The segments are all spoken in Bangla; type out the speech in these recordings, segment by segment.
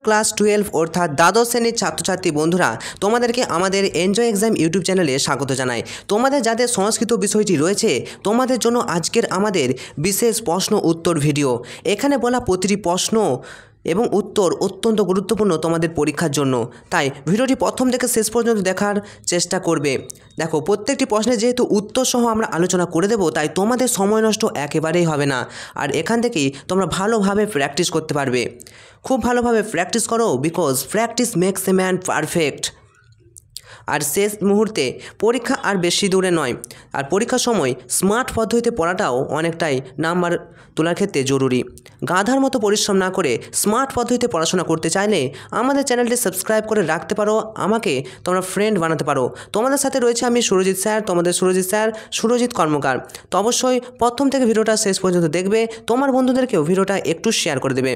ক্লাস 12 অর্থাৎ দ্বাদশ শ্রেণীর ছাত্রছাত্রী বন্ধুরা, তোমাদেরকে আমাদের এনজয় এক্সাম ইউটিউব চ্যানেলে স্বাগত জানাই। তোমাদের যাদের সংস্কৃত বিষয়টি রয়েছে, তোমাদের জন্য আজকের আমাদের বিশেষ প্রশ্ন উত্তর ভিডিও। এখানে বলা প্রতিটি প্রশ্ন এবং উত্তর অত্যন্ত গুরুত্বপূর্ণ তোমাদের পরীক্ষার জন্য, তাই ভিডিওটি প্রথম থেকে শেষ পর্যন্ত দেখার চেষ্টা করবে। দেখো, প্রত্যেকটি প্রশ্নে যেহেতু উত্তর সহ আমরা আলোচনা করে দেব, তাই তোমাদের সময় নষ্ট একেবারেই হবে না। আর এখান থেকেই তোমরা ভালোভাবে প্র্যাকটিস করতে পারবে। খুব ভালোভাবে প্র্যাকটিস করো, because practice makes a man perfect. আর শেষ মুহূর্তে পরীক্ষা আর বেশি দূরে নয়, আর পরীক্ষার সময় স্মার্ট পদ্ধতিতে পড়াটাও অনেকটাই নাম্বার তোলার ক্ষেত্রে জরুরি। গাধার মতো পরিশ্রম না করে স্মার্ট পদ্ধতিতে পড়াশোনা করতে চাইলে আমাদের চ্যানেলটি সাবস্ক্রাইব করে রাখতে পারো, আমাকে তোমরা ফ্রেন্ড বানাতে পারো। তোমাদের সাথে রয়েছে আমি সুরজিৎ স্যার, তোমাদের সুরজিৎ স্যার, সুরজিৎ কর্মকার। তো অবশ্যই প্রথম থেকে ভিডিওটা শেষ পর্যন্ত দেখবে, তোমার বন্ধুদেরকেও ভিডিওটা একটু শেয়ার করে দেবে।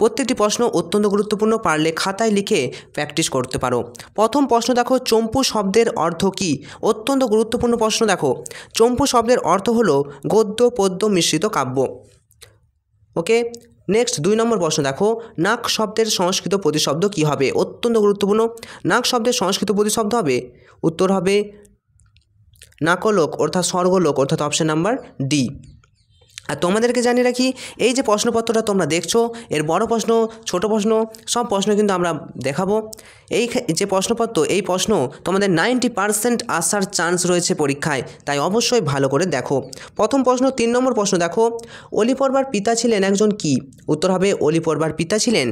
প্রত্যেকটি প্রশ্ন অত্যন্ত গুরুত্বপূর্ণ, পারলে খাতায় লিখে প্র্যাকটিস করতে পারো। প্রথম প্রশ্ন দেখো, চম্পু শব্দের অর্থ কী? অত্যন্ত গুরুত্বপূর্ণ প্রশ্ন। দেখো, চম্পু শব্দের অর্থ হলো গদ্য পদ্য মিশ্রিত কাব্য। ওকে, নেক্সট 2 নম্বর প্রশ্ন দেখো, নাক শব্দের সংস্কৃত প্রতিশব্দ কী হবে? অত্যন্ত গুরুত্বপূর্ণ। নাক শব্দের সংস্কৃত প্রতিশব্দ হবে, উত্তর হবে নাকলোক অর্থাৎ স্বর্গলোক, অর্থাৎ অপশন নাম্বার ডি। আর তোমাদেরকে জানিয়ে রাখি, এই যে প্রশ্নপত্রটা তোমরা দেখছো, এর বড় প্রশ্ন ছোট প্রশ্ন সব প্রশ্ন কিন্তু আমরা দেখাবো। এই যে প্রশ্নপত্র, এই প্রশ্ন তোমাদের 90% আসার চান্স রয়েছে পরীক্ষায়, তাই অবশ্যই ভালো করে দেখো। প্রথম প্রশ্ন 3 নম্বর প্রশ্ন দেখো, অলি পর্বার পিতা ছিলেন একজন কি? উত্তর হবে অলি পর্বার পিতা ছিলেন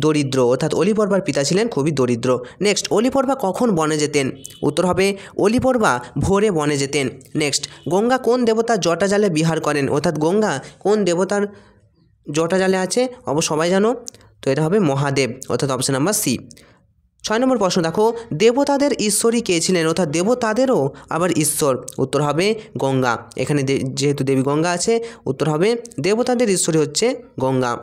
দরিদ্র, অর্থাৎ অলি পর্বার পিতা ছিলেন খুবই দরিদ্র। নেক্সট, অলি পর্বা কখন বনে যেতেন? উত্তর হবে অলি পর্বা ভোরে বনে যেতেন। নেক্সট, গঙ্গা কোন দেবতার জটাজালে বিহার করেন? অর্থাৎ গঙ্গা কোন দেবতার জটাজালে আছে? সবাই জানো, তো এটা হবে মহাদেব, অর্থাৎ অপশন নাম্বার সি। 6 নম্বর প্রশ্ন দেখো, দেবতাদের ঈশ্বরী কে ছিলেন? অর্থাৎ দেবতাদেরও আবার ঈশ্বর, উত্তর হবে গঙ্গা। এখানে যেহেতু দেবী গঙ্গা আছে, উত্তর হবে দেবতাদের ঈশ্বরী হচ্ছে গঙ্গা।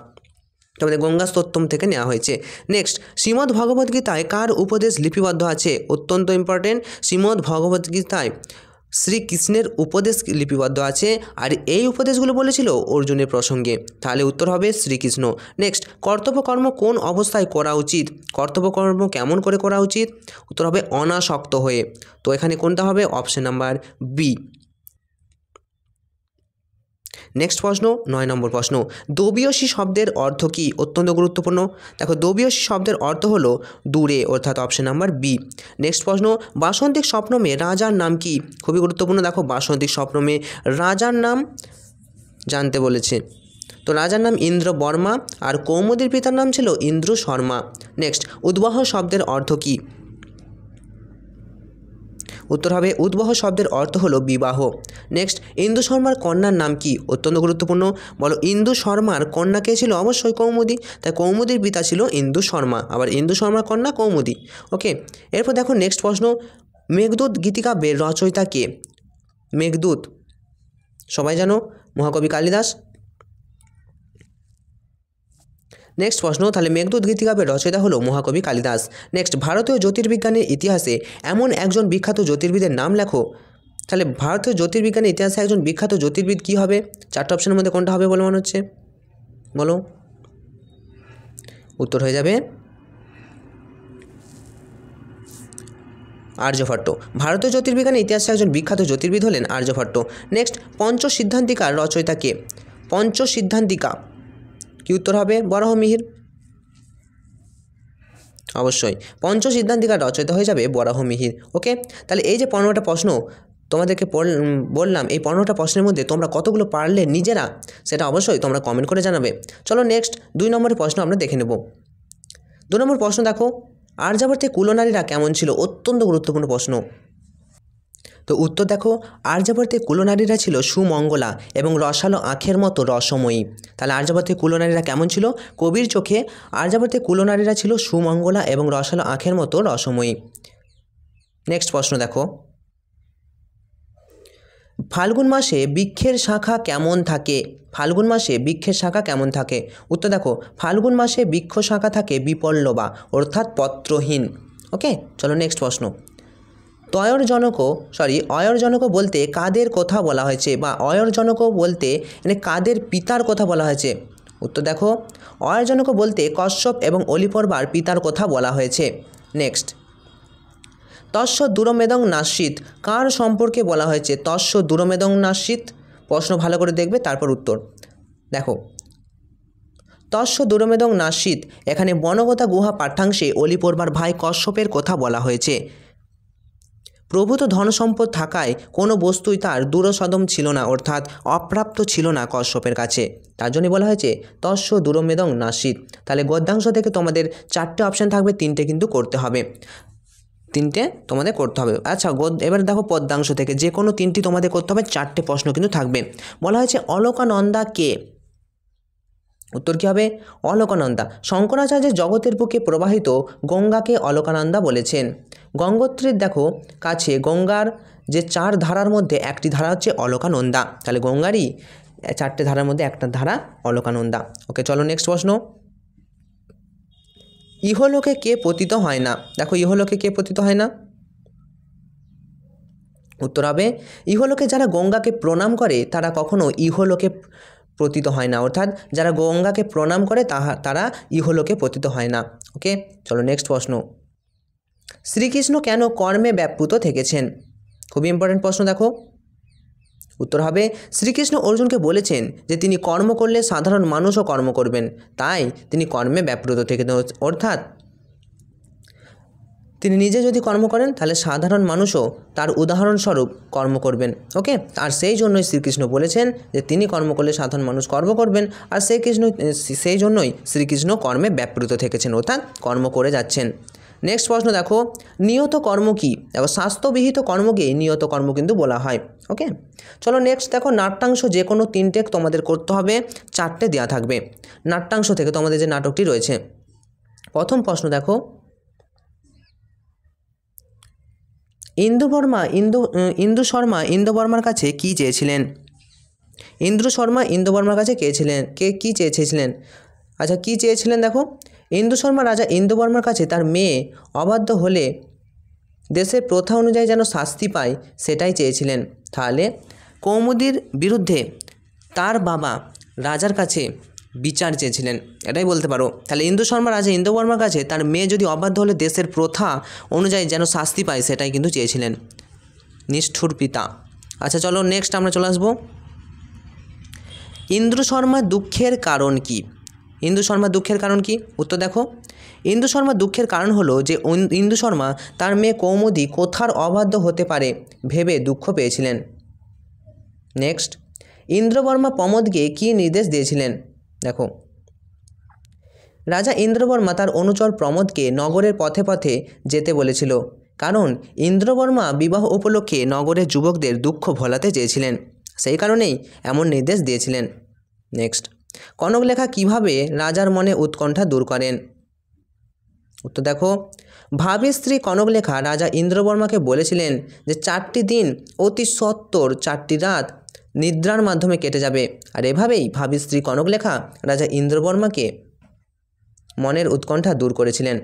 তোমাদের গঙ্গা স্তোত্রম থেকে নেওয়া হয়েছে। নেক্সট, শ্রীমদ্ ভগবদ্গীতায় কার উপদেশ লিপিবদ্ধ আছে? অত্যন্ত ইম্পর্টেন্ট, শ্রীমদ্ ভগবদ্গীতায় শ্রীকৃষ্ণের উপদেশ লিপিবদ্ধ আছে, আর এই উপদেশগুলো বলেছিল অর্জুনের প্রসঙ্গে, তাহলে উত্তর হবে শ্রীকৃষ্ণ। নেক্সট, কর্তব্যকর্ম কোন অবস্থায় করা উচিত? কর্তব্যকর্ম কেমন করে করা উচিত? উত্তর হবে অনাসক্ত হয়ে। তো এখানে কোনটা হবে? Option number B. নেক্সট প্রশ্ন 9 নম্বর প্রশ্ন, দবিয়সী শব্দের অর্থ কী? অত্যন্ত গুরুত্বপূর্ণ। দেখো, দবিয়সী শব্দের অর্থ হলো দূরে, অর্থাৎ অপশন নাম্বার বি। নেক্সট প্রশ্ন, বাসন্তিক স্বপ্নমে রাজার নাম কি? খুবই গুরুত্বপূর্ণ। দেখো, বাসন্তিক স্বপ্নমে রাজার নাম জানতে বলেছে, তো রাজার নাম ইন্দ্র বর্মা, আর কৌমুদীর পিতার নাম ছিল ইন্দ্র শর্মা। নেক্সট, উদ্বাহ শব্দের অর্থ কী? উত্তর হবে উদ্বাহ শব্দের অর্থ হলো বিবাহ। নেক্সট, ইন্দু শর্মার কন্যার নাম কি? অত্যন্ত গুরুত্বপূর্ণ, বলো ইন্দু শর্মার কন্যা কে ছিল? অবশ্যই কৌমুদী, তাই কৌমুদীর পিতা ছিল ইন্দু শর্মা, আবার ইন্দু শর্মার কন্যা কৌমুদী। ওকে, এরপর দেখো নেক্সট প্রশ্ন, মেঘদূত গীতিকাব্যের রচয়িতা কে? মেঘদূত সবাই জানো, মহাকবি কালিদাস। নেক্সট প্রশ্ন, তাহলে মেঘদূত গীতিকাব্যের রচয়িতা হলো মহাকবি কালিদাস। নেক্সট, ভারতীয় জ্যোতির্বিজ্ঞানের ইতিহাসে এমন একজন বিখ্যাত জ্যোতির্বিদের নাম লেখো। তাহলে ভারতীয় জ্যোতির্বিজ্ঞানের ইতিহাসে একজন বিখ্যাত জ্যোতির্বিদ কী হবে? 4টে অপশনের মধ্যে কোনটা হবে বলে মনে হচ্ছে? বলো, উত্তর হয়ে যাবে আর্যভট্ট। ভারতীয় জ্যোতির্বিজ্ঞানের ইতিহাসে একজন বিখ্যাত জ্যোতির্বিদ হলেন আর্যভট্ট। নেক্সট, পঞ্চসিদ্ধান্তিকার রচয়িতা কে? পঞ্চসিদ্ধান্তিকা কি উত্তর হবে? বরাহমিহির। অবশ্যই পঞ্চসিদ্ধান্তিকার রচয়িতা হয়ে যাবে বরাহমিহির। ওকে, তাহলে এই যে 15টা প্রশ্ন তোমাদেরকে বললাম, এই 15টা প্রশ্নের মধ্যে তোমরা কতগুলো পারলে নিজেরা, সেটা অবশ্যই তোমরা কমেন্ট করে জানাবে। চলো নেক্সট 2 নম্বরের প্রশ্ন আমরা দেখে নেব। 2 নম্বর প্রশ্ন দেখো, আর্যাবর্তে কুলনারীরা কেমন ছিল? অত্যন্ত গুরুত্বপূর্ণ প্রশ্ন। তো উত্তর দেখো, আর্যাবর্তে কুলনারীরা ছিল সুমঙ্গলা এবং রসালো আঁখের মতো রসময়ী। তাহলে আর্যাবর্তে কুলনারীরা কেমন ছিল? কবির চোখে আর্যাবর্তে কুলনারীরা ছিল সুমঙ্গলা এবং রসালো আঁখের মতো রসময়ী। নেক্সট প্রশ্ন দেখো, ফাল্গুন মাসে বৃক্ষের শাখা কেমন থাকে? ফাল্গুন মাসে বৃক্ষের শাখা কেমন থাকে? উত্তর দেখো, ফাল্গুন মাসে বৃক্ষ শাখা থাকে বিপল্লবা, অর্থাৎ পত্রহীন। ওকে, চলো নেক্সট প্রশ্ন, অয়রজনক বলতে কাদের কথা বলা হয়েছে, বা অয়রজনক বলতে মানে কাদের পিতার কথা বলা হয়েছে? উত্তর দেখো, অয়ারজনক বলতে কশ্যপ এবং অলিপর্বার পিতার কথা বলা হয়েছে। নেক্সট, তস্য দূরমেদং নাসিত কার সম্পর্কে বলা হয়েছে? তস্য দূরমেদং নাসিত, প্রশ্ন ভালো করে দেখবে তারপর উত্তর দেখো। তস্য দূরমেদং নাসিত, এখানে বনগতা গুহা পাঠ্যাংশে অলিপর্বার ভাই কশ্যপের কথা বলা হয়েছে। প্রভূত ধনসম্পদ থাকায় কোনো বস্তুই তার দূরসদম ছিল না, অর্থাৎ অপ্রাপ্ত ছিল না কশ্যপের কাছে, তার জন্য বলা হয়েছে তস্য দূরমেদং নাসিত। তাহলে গদ্যাংশ থেকে তোমাদের 4টে অপশান থাকবে, 3টে কিন্তু করতে হবে, 3টে তোমাদের করতে হবে। আচ্ছা এবার দেখো পদ্যাংশ থেকে যে কোনো 3টি তোমাদের করতে হবে, 4টে প্রশ্ন কিন্তু থাকবে। বলা হয়েছে অলকানন্দা কে? উত্তর কী হবে? অলকানন্দা। শঙ্করাচার্যের জগতের বুকে প্রবাহিত গঙ্গাকে অলকানন্দা বলেছেন। গঙ্গোত্রীর দেখো কাছে গঙ্গার যে 4 ধারার মধ্যে একটি ধারা হচ্ছে অলকানন্দা, তাহলে গঙ্গারই 4টে ধারার মধ্যে একটা ধারা অলকানন্দা। ওকে, চলো নেক্সট প্রশ্ন। ইহলোকে কে পতিত হয় না? দেখো ইহলোকে কে পতিত হয় না? উত্তর হবে, ইহলোকে যারা গঙ্গাকে প্রণাম করে তারা কখনো ইহলোকে পতিত হয় না, অর্থাৎ যারা গঙ্গাকে প্রণাম করে তারা ইহলোকে পতিত হয় না। ওকে, চলো নেক্সট প্রশ্ন। শ্রীকৃষ্ণ কেন কর্মে ব্যাপৃত থেকেছেন? খুবই ইম্পর্টেন্ট প্রশ্ন দেখো। উত্তর হবে, শ্রীকৃষ্ণ অর্জুনকে বলেছেন যে তিনি কর্ম করলে সাধারণ মানুষও কর্ম করবেন, তাই তিনি কর্মে ব্যাপৃত থেকেছেন, অর্থাৎ তিনি নিজে যদি কর্ম করেন তাহলে সাধারণ মানুষও তার উদাহরণস্বরূপ কর্ম করবেন। ওকে, আর সেই জন্যই শ্রীকৃষ্ণ বলেছেন যে তিনি কর্ম করলে সাধারণ মানুষ কর্ম করবেন, আর সেই জন্যই শ্রীকৃষ্ণ কর্মে ব্যাপৃত থেকেছেন, অর্থাৎ কর্ম করে যাচ্ছেন। নেক্সট প্রশ্ন দেখো, নিয়ত কর্ম কী? দেখো স্বাস্থ্যবিহিত কর্মকে নিয়ত কর্ম কিন্তু বলা হয়। ওকে, চলো নেক্সট দেখো, নাট্যাংশ যে কোনো 3টে তোমাদের করতে হবে, 4টে দেওয়া থাকবে নাট্যাংশ থেকে তোমাদের যে নাটকটি রয়েছে। প্রথম প্রশ্ন দেখো, ইন্দু শর্মা ইন্দুবর্মার কাছে কী চেয়েছিলেন? ইন্দু শর্মা ইন্দুবর্মার কাছে কী চেয়েছিলেন? আচ্ছা কী চেয়েছিলেন দেখো, ইন্দু শর্মা রাজা ইন্দুবর্মার কাছে তার মেয়ে অবাধ্য হলে দেশের প্রথা অনুযায়ী যেন শাস্তি পায় সেটাই চেয়েছিলেন। তাহলে কৌমুদীর বিরুদ্ধে তার বাবা রাজার কাছে বিচার চেয়েছিলেন, এটাই বলতে পারো। তাহলে ইন্দু শর্মা রাজা ইন্দুবর্মার কাছে তার মেয়ে যদি অবাধ্য হলে দেশের প্রথা অনুযায়ী যেন শাস্তি পায় সেটাই কিন্তু চেয়েছিলেন। নিষ্ঠুর পিতা। আচ্ছা চলো নেক্সট আমরা চলে আসবো, ইন্দু শর্মার দুঃখের কারণ কি? ইন্দু শর্মার দুঃখের কারণ কি? উত্তর দেখো, ইন্দু শর্মার দুঃখের কারণ হলো যে ইন্দু শর্মা তার মেয়ে কৌমুদী কোথার অবাধ্য হতে পারে ভেবে দুঃখ পেয়েছিলেন। নেক্সট, ইন্দ্রবর্মা প্রমোদকে কী নির্দেশ দিয়েছিলেন? দেখো রাজা ইন্দ্রবর্মা তার অনুচর প্রমোদকে নগরের পথে পথে যেতে বলেছিল, কারণ ইন্দ্রবর্মা বিবাহ উপলক্ষে নগরের যুবকদের দুঃখ ভোলাতে চেয়েছিলেন, সেই কারণেই এমন নির্দেশ দিয়েছিলেন। নেক্সট, কনকলেখা কিভাবে রাজার মনে উৎকণ্ঠা দূর করেন? উত্তর দেখো, ভাবী স্ত্রী কনকলেখা রাজা ইন্দ্রবর্মাকে বলেছিলেন যে 4টি দিন অতি সত্বর 4টি রাত নিদ্রার মাধ্যমে কেটে যাবে, আর এভাবেই ভাবী স্ত্রী কনকলেখা রাজা ইন্দ্রবর্মাকে মনের উৎকণ্ঠা দূর করেছিলেন।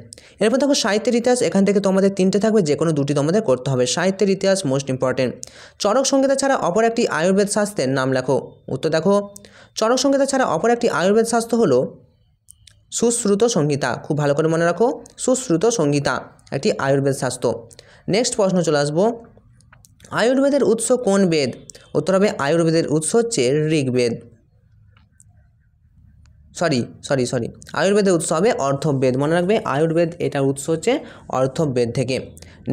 এরপর দেখো সাহিত্যের ইতিহাস, এখান থেকে তোমাদের 3টে থাকবে, যে কোনো 2টি তোমাদের করতে হবে। সাহিত্যের ইতিহাস মোস্ট ইম্পর্টেন্ট। চরক সংহিতা ছাড়া অপর একটি আয়ুর্বেদ শাস্ত্রের নাম লেখো। উত্তর দেখো, চরক সংহিতা ছাড়া অপর একটি আয়ুর্বেদ শাস্ত্র হলো সুশ্রুত সংহিতা। খুব ভালো করে মনে রাখো, সুশ্রুত সংহিতা একটি আয়ুর্বেদ শাস্ত্র। নেক্সট প্রশ্ন চলে আসবো, আয়ুর্বেদের উৎস কোন বেদ? উত্তর হবে, আয়ুর্বেদের উৎস হচ্ছে ঋগ্বেদ। সরি, আয়ুর্বেদের উৎস হবে অর্থবেদ, মনে রাখবে আয়ুর্বেদ এটার উৎস হচ্ছে অর্থবেদ থেকে।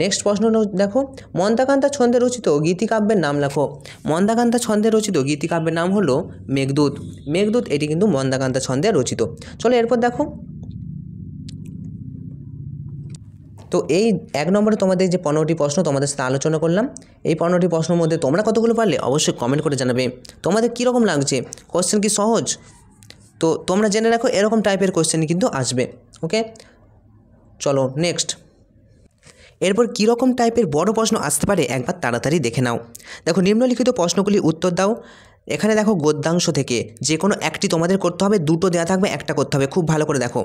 নেক্সট প্রশ্ন দেখো, মন্দাকান্তা ছন্দে রচিত গীতিকাব্যের নাম লেখো। মন্দাকান্তা ছন্দে রচিত গীতিকাব্যের নাম হলো মেঘদূত। মেঘদূত এটি কিন্তু মন্দাকান্তা ছন্দে রচিত। চলো এরপর দেখো, তো এই 1 নম্বরে তোমাদের যে 15টি প্রশ্ন তোমাদের সাথে আলোচনা করলাম, এই 15টি প্রশ্নের মধ্যে তোমরা কতগুলো পারলে অবশ্যই কমেন্ট করে জানাবে। তোমাদের কীরকম লাগছে, কোশ্চেন কি সহজ? তো তোমরা জেনে রাখো এরকম টাইপের কোশ্চেন কিন্তু আসবে। ওকে, চলো নেক্সট। এরপর কীরকম টাইপের বড় প্রশ্ন আসতে পারে একবার তাড়াতাড়ি দেখে নাও। দেখো নিম্নলিখিত প্রশ্নগুলির উত্তর দাও। এখানে দেখো গদ্যাংশ থেকে যে কোনো একটি তোমাদের করতে হবে, 2টো দেওয়া থাকবে, একটা করতে হবে। খুব ভালো করে দেখো।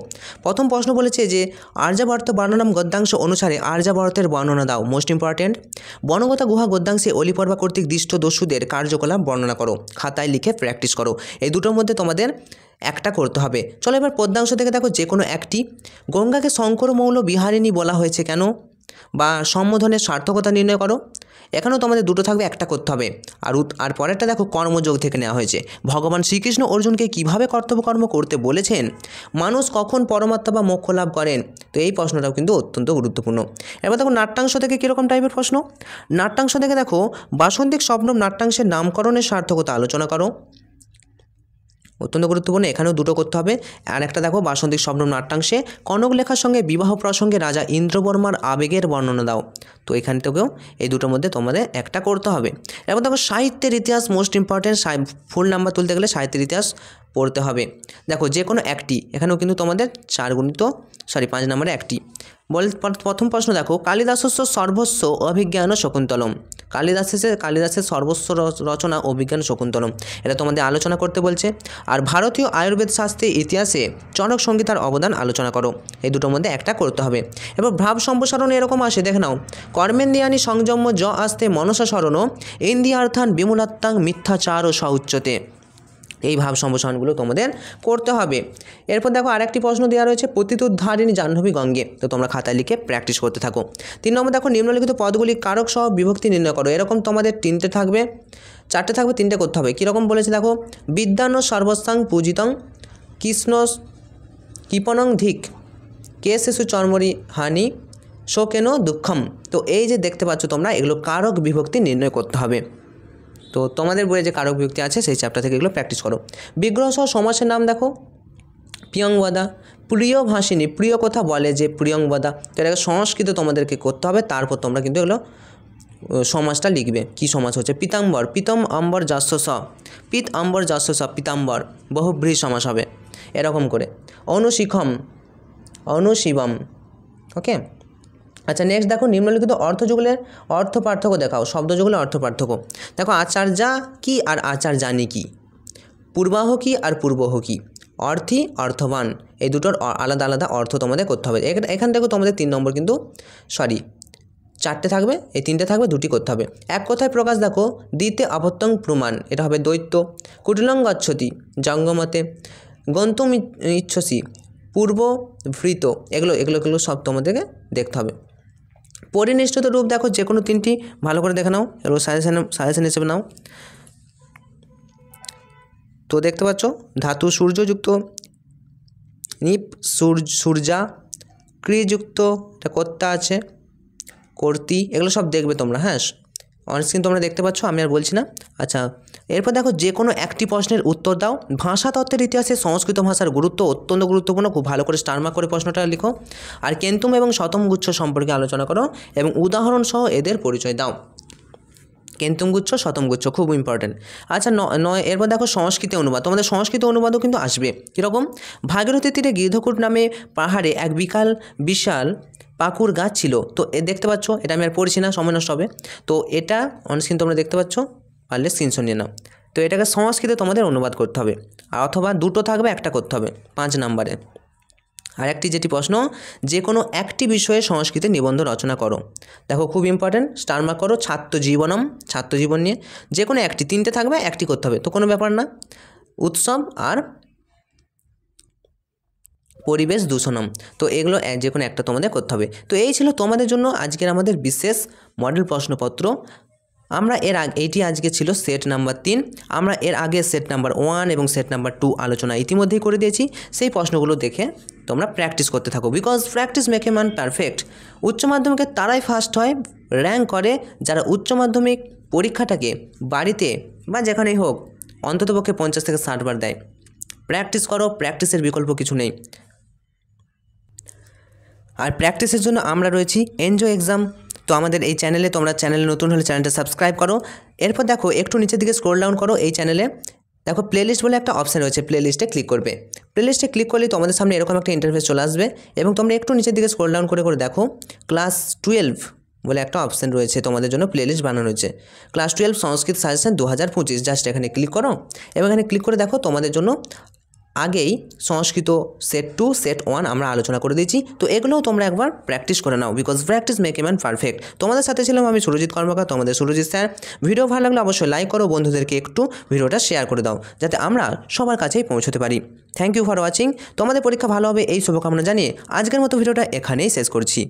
প্রথম প্রশ্ন বলেছে যে আর্যাবর্ত বর্ণনাম গদ্যাংশ অনুসারে আর্যাবর্তের বর্ণনা দাও। Most important. বনগতা গুহা গদ্যাংশে অলিপর্বা কর্তৃক দৃষ্ট দস্যুদের কার্যকলাপ বর্ণনা করো। খাতায় লিখে প্র্যাকটিস করো। এই দুটোর মধ্যে তোমাদের একটা করতে হবে। চলো এবার পদ্যাংশ থেকে দেখো যে কোনো একটি। গঙ্গাকে শঙ্কর মৌল বিহারিণী বলা হয়েছে কেন, বা সম্বোধনের সার্থকতা নির্ণয় করো। এখানেও তোমাদের দুটো থাকবে, একটা করতে হবে। আর পরেরটা দেখো কর্মযোগ থেকে নেওয়া হয়েছে। ভগবান শ্রীকৃষ্ণ অর্জুনকে কিভাবে কর্তব্যকর্ম করতে বলেছেন, মানুষ কখন পরমাত্মা বা মোক্ষ লাভ করেন। তো এই প্রশ্নটাও কিন্তু অত্যন্ত গুরুত্বপূর্ণ। এবার দেখো নাট্যাংশ থেকে কীরকম টাইপের প্রশ্ন। নাট্যাংশ থেকে দেখো বাসন্তিক স্বপ্নম নাট্যাংশের নামকরণের সার্থকতা আলোচনা করো। অত্যন্ত গুরুত্বপূর্ণ, এখানেও দুটো করতে হবে। আর একটা দেখো বাসন্তিক স্বপ্নম নাট্যাংশে কনক লেখার সঙ্গে বিবাহ প্রসঙ্গে রাজা ইন্দ্রবর্মার আবেগের বর্ণনা দাও। তো এখান থেকেও এই দুটোর মধ্যে তোমাদের একটা করতে হবে। এবার দেখো সাহিত্যের ইতিহাস মোস্ট ইম্পর্টেন্ট, ফুল নাম্বার তুলতে গেলে সাহিত্যের ইতিহাস পড়তে হবে। দেখো যে কোনো একটি, এখানেও কিন্তু তোমাদের 5 নম্বরে একটি। প্রথম প্রশ্ন দেখো কালিদাসস্য সর্বস্ব অভিজ্ঞান শকুন্তলম। কালিদাসের সর্বস্ব রচনা অভিজ্ঞান শকুন্তলম, এটা তোমাদের আলোচনা করতে বলছে। আর ভারতীয় আয়ুর্বেদ শাস্ত্রের ইতিহাসে চনক সংহিতার অবদান আলোচনা করো। এই দুটোর মধ্যে একটা করতে হবে। এবার ভাব সম্প্রসারণ এরকম আসে, দেখে নাও। কর্মেন্দ্রিয়ানি সংযম জ আস্তে মনসা স্মরণ ইন্দ্রিয়ার্থান বিমূলাত্মাং মিথ্যাচার ও সউচ্চতে। এই ভাব সম্প্রসারণগুলো তোমাদের করতে হবে। এরপর দেখো আরেকটি প্রশ্ন দেওয়া রয়েছে পতিতুদ্ধারিণী জাহ্নবী গঙ্গে। তো তোমরা খাতায় লিখে প্র্যাকটিস করতে থাকো। 3 নম্বর দেখো নিম্নলিখিত পদগুলি কারক সহ বিভক্তি নির্ণয় করো। এরকম তোমাদের 3টে থাকবে, 4টে থাকবে, 3টে করতে হবে। কীরকম বলেছে দেখো বিদ্যান সর্বস্থাং পূজিতং কৃষ্ণ কৃপণং ধিক কে শিশু চর্মরি হানি শোকেন দুঃখম। তো এই যে দেখতে পাচ্ছ তোমরা, এগুলো কারক বিভক্তি নির্ণয় করতে হবে। তো তোমাদের বইয়ে যে কারক বিভক্তি আছে সেই চ্যাপ্টার থেকে এগুলো প্র্যাকটিস করো। বিগ্রহ সহ সমাসের নাম দেখো প্রিয়ংবদা, প্রিয় ভাষিনী, প্রিয় কথা বলে যে প্রিয়ংবদা। তো এটাকে সংস্কৃত তোমাদেরকে করতে হবে, তারপর তোমরা কিন্তু এগুলো সমাসটা লিখবে। কি সমাস হচ্ছে পিতাম্বর, পিতম অম্বর যাস্য স, পিত অম্বর যাস্য স পিতাম্বর, বহুব্রীহি সমাস হবে এরকম করে। অনুশিখম, অনুশিবম। ওকে, আচ্ছা নেক্সট দেখো নিম্নলিখিত অর্থযুগলের অর্থ পার্থক্য দেখাও। শব্দযুগলের অর্থ পার্থক্য দেখো আচার্যা কি আর আচার্যানি কি, পূর্বাহ কি আর পূর্বহ কি, অর্থী অর্থবান, এই দুটোর আলাদা আলাদা অর্থ তোমাদের করতে হবে। এখান থেকে তোমাদের 3 নম্বর কিন্তু 4টে থাকবে, এই 3টে থাকবে, 2টি করতে হবে। এক কথায় প্রকাশ দেখো দ্বিতে অভত্যং প্রমাণ, এটা হবে দৈত্য। কুটিলং গচ্ছতি জঙ্গমতে, গন্তুম ইচ্ছসি পূর্ব ভৃত, এগুলো সব তোমাদেরকে দেখতে হবে। পরিনিষ্ঠিত রূপ দেখো যে কোনো 3টি ভালো করে দেখে নাও, এগুলো সাজেশন হিসেবে নাও। তো দেখতে পাচ্ছ ধাতু সূর্যযুক্ত, নিপ সূর্যা, ক্রিযুক্ত, এটা কর্তা আছে, কর্তি, এগুলো সব দেখবে তোমরা। হ্যাঁ অনস্ক্রিন তোমরা দেখতে পাচ্ছ, আমি আর বলছি না। আচ্ছা এরপর দেখো যে কোনো একটি প্রশ্নের উত্তর দাও। ভাষাতত্ত্বের ইতিহাসে সংস্কৃত ভাষার গুরুত্ব অত্যন্ত গুরুত্বপূর্ণ, খুব ভালো করে স্টার মার্ক করে প্রশ্নটা লিখো। আর কেন্তুম এবং শতম গুচ্ছ সম্পর্কে আলোচনা করো এবং উদাহরণ সহ এদের পরিচয় দাও। কেন্তুম গুচ্ছ, শতম গুচ্ছ খুব ইম্পর্টেন্ট। আচ্ছা এরপর দেখো সংস্কৃত অনুবাদ, তোমাদের সংস্কৃত অনুবাদও কিন্তু আসবে। কীরকম ভাগীরথী তীরে গির্ধকূট নামে পাহাড়ে এক বিশাল পাকুর গাছ ছিল। তো দেখতে পাচ্ছ, এটা আমি আর পড়ছি না, সময় নষ্ট হবে। তো এটা অনস্ক্রিন তোমরা দেখতে পাচ্ছ, পারলে স্ক্রিনশট নিয়ে নাও। তো এটাকে সংস্কৃতে তোমাদের অনুবাদ করতে হবে, অথবা 2টো থাকবে, একটা করতে হবে 5 নম্বরে। আর একটি যেটি প্রশ্ন যে কোনো একটি বিষয়ে সংস্কৃতে নিবন্ধ রচনা করো। দেখো খুব ইম্পর্টেন্ট, স্টার মার্ক করো। ছাত্রজীবনম, ছাত্রজীবন নিয়ে যে কোনো একটি, 3টে থাকবে, একটি করতে হবে, তো কোনো ব্যাপার না। উৎসব আর পরিবেশ দূষণম, তো এগুলো যে কোনো একটা তোমাদের করতে হবে। তো এই ছিল তোমাদের জন্য আজকের আমাদের বিশেষ মডেল প্রশ্নপত্র। আমরা এইটি আজকে ছিল সেট নাম্বার 3। আমরা এর আগে সেট নাম্বার 1 এবং সেট নাম্বার 2 আলোচনা ইতিমধ্যেই করে দিয়েছি। সেই প্রশ্নগুলো দেখে তোমরা প্র্যাকটিস করতে থাকো, because practice make a man perfect. উচ্চ মাধ্যমিকে তারাই ফার্স্ট হয়, র্যাঙ্ক করে যারা উচ্চ মাধ্যমিক পরীক্ষাটাকে বাড়িতে বা যেখানেই হোক অন্ততপক্ষে 50 থেকে 60 বার দেয়। প্র্যাকটিস করো, প্র্যাকটিসের বিকল্প কিছু নেই। আর প্র্যাকটিসের জন্য আমরা রয়েছি এনজয় এক্সাম। তো আমাদের এই চ্যানেলে, তোমরা চ্যানেলে নতুন হলে চ্যানেলটা সাবস্ক্রাইব করো। এরপর দেখো একটু নিচের দিকে স্ক্রল ডাউন করো, এই চ্যানেলে দেখো প্লেলিস্ট বলে একটা অপশান রয়েছে, প্লেলিস্টে ক্লিক করবে। প্লেলিস্টে ক্লিক করলে তোমাদের সামনে এরকম একটা ইন্টারফেস চলে আসবে এবং তোমরা একটু নিচের দিকে স্ক্রল ডাউন করে দেখো ক্লাস 12 বলে একটা অপশান রয়েছে, তোমাদের জন্য প্লেলিস্ট বানানো হয়েছে। ক্লাস 12 সংস্কৃত সাজেশন 2025, জাস্ট এখানে ক্লিক করো এবং এখানে ক্লিক করে দেখো তোমাদের জন্য আগেই সংস্কৃত সেট 2 সেট 1 আমরা আলোচনা করে দিয়েছি। তো এগুলোও তোমরা একবার প্র্যাকটিস করে নাও, because practice make a man perfect. তোমাদের সাথে ছিলাম আমি সুরজিৎ কর্মকার, তোমাদের সুরজিৎ স্যার। ভিডিও ভালো লাগলে অবশ্যই লাইক করো, বন্ধুদেরকে একটু ভিডিওটা শেয়ার করে দাও যাতে আমরা সবার কাছেই পৌঁছতে পারি। Thank you for watching. তোমাদের পরীক্ষা ভালো হবে এই শুভকামনা জানিয়ে আজকের মতো ভিডিওটা এখানেই শেষ করছি।